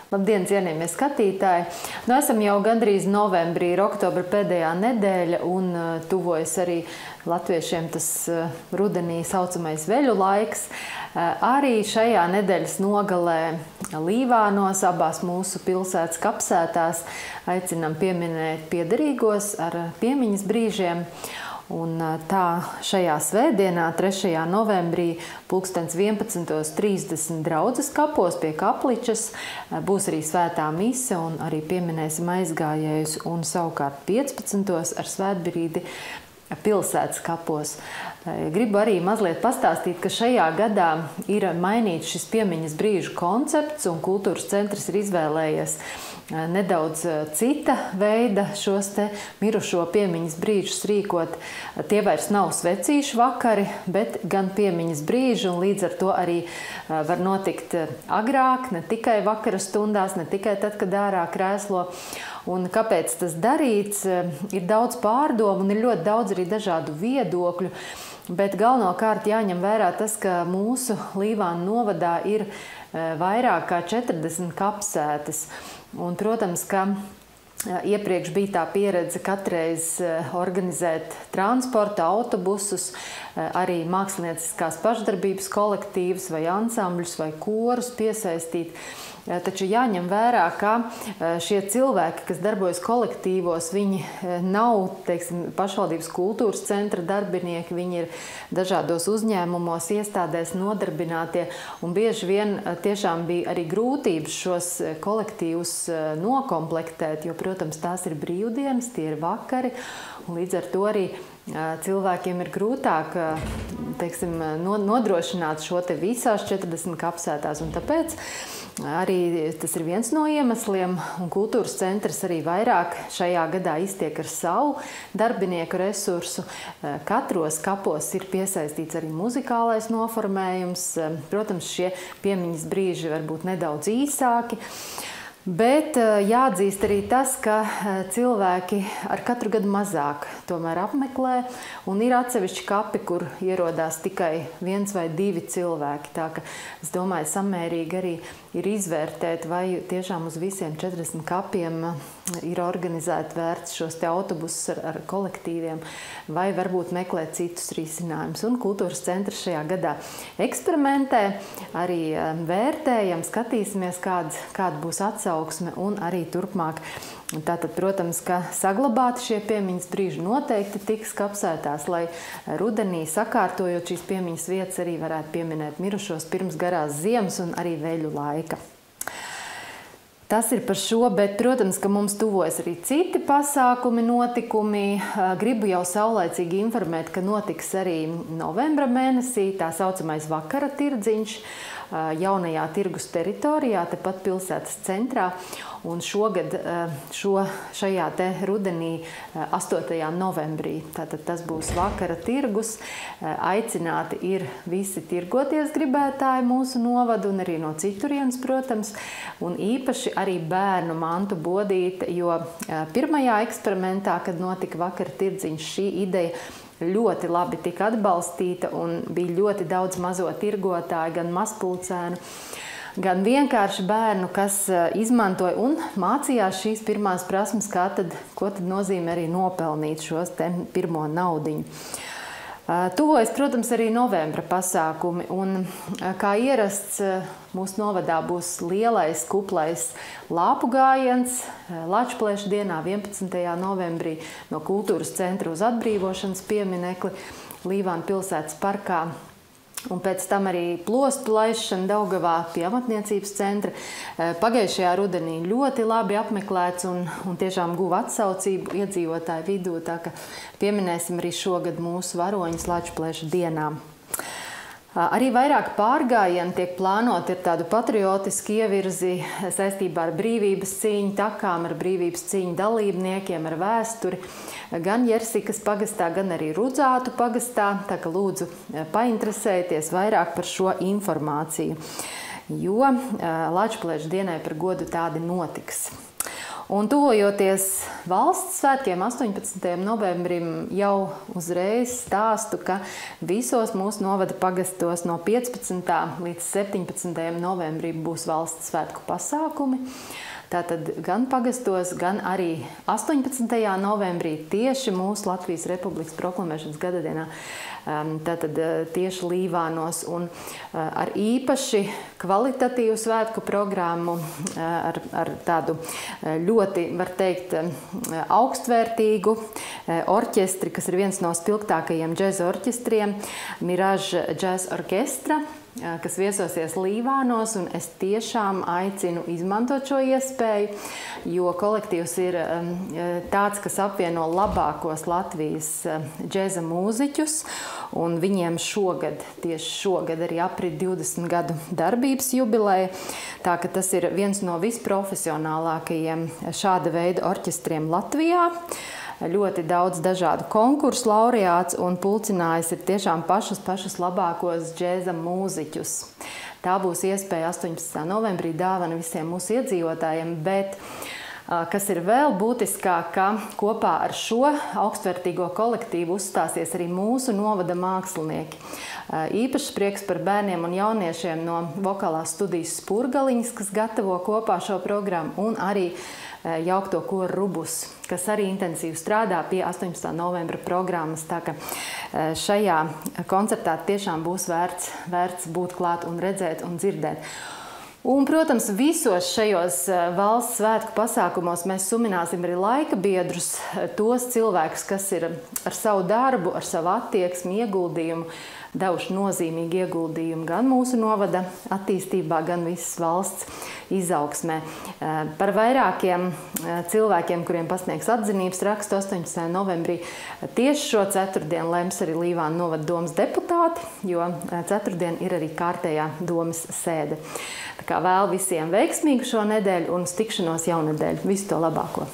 Labdien, cienījamie skatītāji! Esam jau gandrīz novembrī, oktobra pēdējā nedēļa un tuvojas arī latviešiem tas rudenī saucamais veļu laiks. Arī šajā nedēļas nogalē Līvānos, abās mūsu pilsētas kapsētās, aicinam pieminēt piederīgos ar piemiņas brīžiem. Un tā šajā svētdienā, 3. novembrī, pulkstens 11:30 draudzes kapos pie kapličas, būs arī svētā mise un arī pieminēsim aizgājējus, un savukārt 15. ar svētbrīdi pilsētas kapos. Gribu arī mazliet pastāstīt, ka šajā gadā ir mainīts šis piemiņas brīžu koncepts, un kultūras centrs ir izvēlējies nedaudz cita veida šos te mirušo piemiņas brīžus rīkot. Tie vairs nav svecīšu vakari, bet gan piemiņas brīži, un līdz ar to arī var notikt agrāk, ne tikai vakara stundās, ne tikai tad, kad ārā krēslo. Un kāpēc tas darīts? Ir daudz pārdomu un ir ļoti daudz arī dažādu viedokļu, bet galvenokārt jāņem vērā tas, ka mūsu Līvānu novadā ir vairāk kā 40 kapsētas. Un, protams, ka iepriekš bija tā pieredze katreiz organizēt transporta, autobusus, arī mākslinieckās pašdarbības kolektīvus vai ansambļus vai korus piesaistīt. Taču jāņem vērā, ka šie cilvēki, kas darbojas kolektīvos, viņi nav, teiksim, pašvaldības kultūras centra darbinieki, viņi ir dažādos uzņēmumos, iestādēs nodarbinātie, un bieži vien tiešām bija arī grūtības šos kolektīvus nokomplektēt, jo, protams, tās ir brīvdienas, tie ir vakari, un līdz ar to arī cilvēkiem ir grūtāk, teiksim, nodrošināt šo te visās 40 kapsētās, un tāpēc arī tas ir viens no iemesliem, un kultūras centrs arī vairāk šajā gadā iztiek ar savu darbinieku resursu. Katros kapos ir piesaistīts arī muzikālais noformējums. Protams, šie piemiņas brīži var būt nedaudz īsāki. Bet jāatzīst arī tas, ka cilvēki ar katru gadu mazāk tomēr apmeklē, un ir atsevišķi kapi, kur ierodās tikai 1 vai 2 cilvēki. Tā ka, es domāju, samērīgi arī ir izvērtēt, vai tiešām uz visiem 40 kapiem ir organizēti vērts šos te autobusus ar kolektīviem, vai varbūt meklēt citus risinājumus. Un kultūras centrs šajā gadā eksperimentē, arī vērtējam, skatīsimies, kāda būs atsauksme un arī turpmāk. Tātad, protams, ka saglabāti šie piemiņas brīži noteikti tiks kapsētās, lai rudenī sakārtojot šīs piemiņas vietas arī varētu pieminēt mirušos pirms garās ziemas un arī veļu laika. Tas ir par šo, bet, protams, ka mums tuvojas arī citi pasākumi, notikumi. Gribu jau saulaicīgi informēt, ka notiks arī novembra mēnesī tā saucamais vakara tirdziņš jaunajā tirgus teritorijā, tepat pilsētas centrā. Un šogad šajā te rudenī 8. novembrī, tātad tas būs vakara tirgus. Aicināti ir visi tirgoties gribētāji mūsu novadu un arī no citurienes, protams, un īpaši arī bērnu mantu bodīte, jo pirmajā eksperimentā, kad notika vakara tirdziņš, šī ideja ļoti labi tika atbalstīta un bija ļoti daudz mazo tirgotāju, gan mazpulcēnu, gan vienkārši bērnu, kas izmantoja un mācījās šīs pirmās prasmes, ko tad nozīmē arī nopelnīt šos te pirmo naudiņu. Tuvojas, protams, arī novembra pasākumi, un kā ierasts mūsu novadā būs lielais kuplais lāpu gājiens Lačplēša dienā 11. novembrī no kultūras centra uz atbrīvošanas pieminekli Līvānu pilsētas parkā. Un pēc tam arī plostu laišana Daugavā pie amatniecības centra. Pagājušajā rudenī ļoti labi apmeklēts un tiešām guva atsaucību iedzīvotāju vidū, tā ka pieminēsim arī šogad mūsu varoņus Lačplēša dienām. Arī vairāk pārgājieni tiek plānoti ar tādu patriotisku ievirzi saistībā ar brīvības cīņu takām, ar brīvības cīņu dalībniekiem, ar vēsturi. Gan Jersikas pagastā, gan arī Rudzātu pagastā, tā ka lūdzu painteresēties vairāk par šo informāciju, jo Lačplēša dienai par godu tādi notiks. Un tuvojoties valsts svētkiem 18. novembrim jau uzreiz stāstu, ka visos mūsu novada pagastos no 15. līdz 17. novembrim būs valsts svētku pasākumi. Tātad gan pagastos, gan arī 18. novembrī tieši mūsu Latvijas Republikas proklamēšanas gadadienā, tātad tieši Līvānos un ar īpaši kvalitatīvu svētku programmu, ar tādu ļoti, var teikt, augstvērtīgu orķestri, kas ir viens no spilgtākajiem džeza orķestriem, Mirage Jazz Orchestra, kas viesosies Līvānos, un es tiešām aicinu izmantot šo iespēju, jo kolektīvs ir tāds, kas apvieno labākos Latvijas džeza mūziķus, un viņiem tieši šogad arī aprit 20 gadu darbības jubileja, tā ka tas ir viens no visprofesionālākajiem šāda veida orķestriem Latvijā. Ļoti daudz dažādu konkursu laureāts un pulcinājis ir tiešām pašus labākos džēza mūziķus. Tā būs iespēja 18. novembrī dāvana visiem mūsu iedzīvotājiem, bet kas ir vēl būtiskāk, ka kopā ar šo augstvērtīgo kolektīvu uzstāsies arī mūsu novada mākslinieki. Īpašs prieks par bērniem un jauniešiem no vokālās studijas Spurgaliņas, kas gatavo kopā šo programmu, un arī jaukto koru Rubus, kas arī intensīvi strādā pie 18. novembra programmas. Tā ka šajā koncertā tiešām būs vērts būt klāt un redzēt un dzirdēt. Un, protams, visos šajos valsts svētku pasākumos mēs sumināsim arī laika biedrus, tos cilvēkus, kas ir ar savu darbu, ar savu attieksmi, ieguldījumu, devuši nozīmīgu ieguldījumu gan mūsu novada attīstībā, gan visas valsts izaugsmē. Par vairākiem cilvēkiem, kuriem pasniegs atzinības rakstu 18. novembrī, tieši šo ceturtdienu lems arī Līvānu novada domas deputāti, jo ceturtdien ir arī kārtējā domas sēde. Tā kā vēl visiem veiksmīgu šo nedēļu un uz tikšanos jaunedēļ. Visu to labāko!